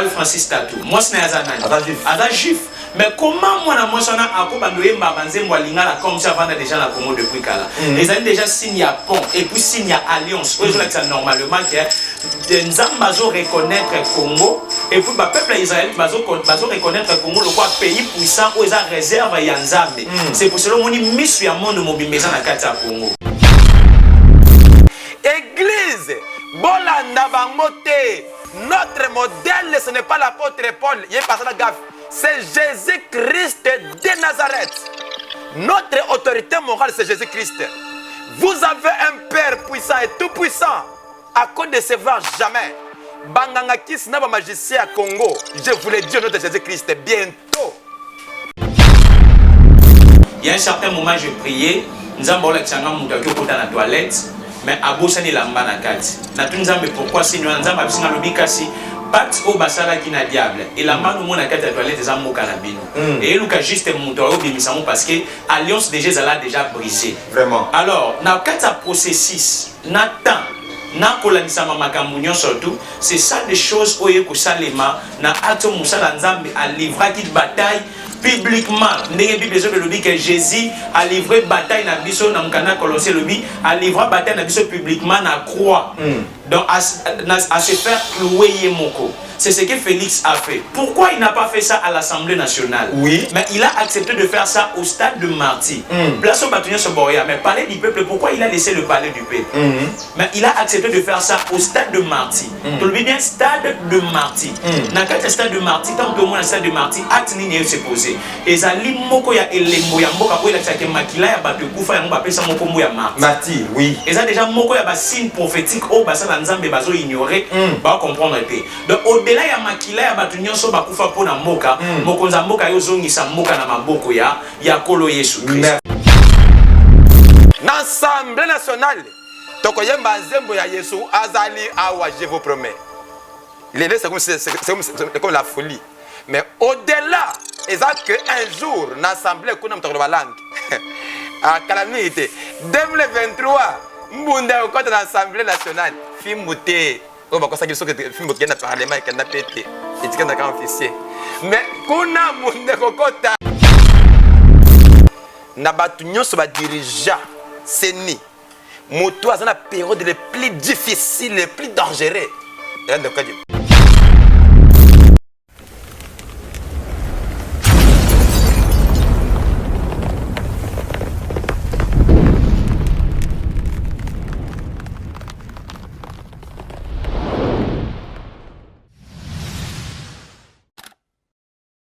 S3: Francis
S1: Tatou moi c'est azanani
S3: Ada
S1: juif mais comment moi na moi sona akoba ndoyemba banzembo alingala comme ça vendre déjà la Congo depuis kala les années déjà signe à pont et puis signe à alliance aujourd'hui ça normalement que nzamba zo reconnaître Congo et puis ba peuple Israël bazo reconnaître Congo le quoi pays puissant où ils a réserve ya nzambe c'est pour cela on y mission ya monde mobimbeza na kati ya Congo.
S2: Église, Bolanda Bangote, notre modèle ce n'est pas l'apôtre Paul, il est passé la gaffe, c'est Jésus-Christ de Nazareth. Notre autorité morale c'est Jésus-Christ. Vous avez un Père puissant et tout puissant, à quoi décevoir jamais. Banganga Kis n'a pas magicien à Congo, je vous le dis au nom de Jésus-Christ bientôt.
S1: Il y a un certain moment, je priais. Nous avons dit que la toilette, mais à Bossani lamba na kati. Na tu nzambe pourquoi si nous nzamba bisinga lobika si pat au basala qui na diable. Et la manu mona kati la toilette za moka na bino. Et luka juste muto au bimisamo parce que alliance déjà zala déjà brisée.
S3: Vraiment.
S1: Alors, na kati processus, na temps na kolanisama makambo nyonso surtout c'est ça des choses oye ko salema na ato musala nzambe a livré qui bataille publiquement. Ndenge Bible le dit que Jésus a livré bataille na biso na mkana Colossiens le dit a livré bataille na biso publiquement na croix. Donc à se faire clouer yemoko. C'est ce que Félix a fait. Pourquoi il n'a pas fait ça à l'Assemblée nationale?
S3: Oui.
S1: Mais il a accepté de faire ça au stade de martyr. Place au bâtonnier Soboria, mais parler du peuple, pourquoi il a laissé le palais du peuple? Mais il a accepté de faire ça au stade de martyr. Tu le dis bien, stade de martyr. Dans quel stade de martyr, tant que moi, stade de martyr, acte n'y se posé. Et ça, l'imoko ya elembo ya mboka pour la tchake makila ya batu kufa ya mbape sa moko ya martyr.
S3: Martyr, oui.
S1: Et ça déjà moko ya ba signe prophétique au basa na nzambe bazo ignorer, ba comprendre te. Donc au-delà ya makila ya batu nyonso ba kufa pona mboka, mokonza mboka yo zongisa mboka na maboko ya kolo Yesu Christ.
S2: L'Assemblée nationale, tokoyemba nzembo ya Yesu azali awa, je vous promets. C'est comme la folie. Mais au-delà, exact que un jour, l'Assemblée qu'on a de la langue, à calamité, 2023, Mbunda au côté de l'Assemblée nationale, film mouté, on va constater que film mouté dans le Parlement et qu'on a pété, et qu'on a un officier. Mais qu'on a Mbunda au côté, Nabatunyo se va diriger, c'est ni. Moto a une période les plus difficiles, les plus dangereuses.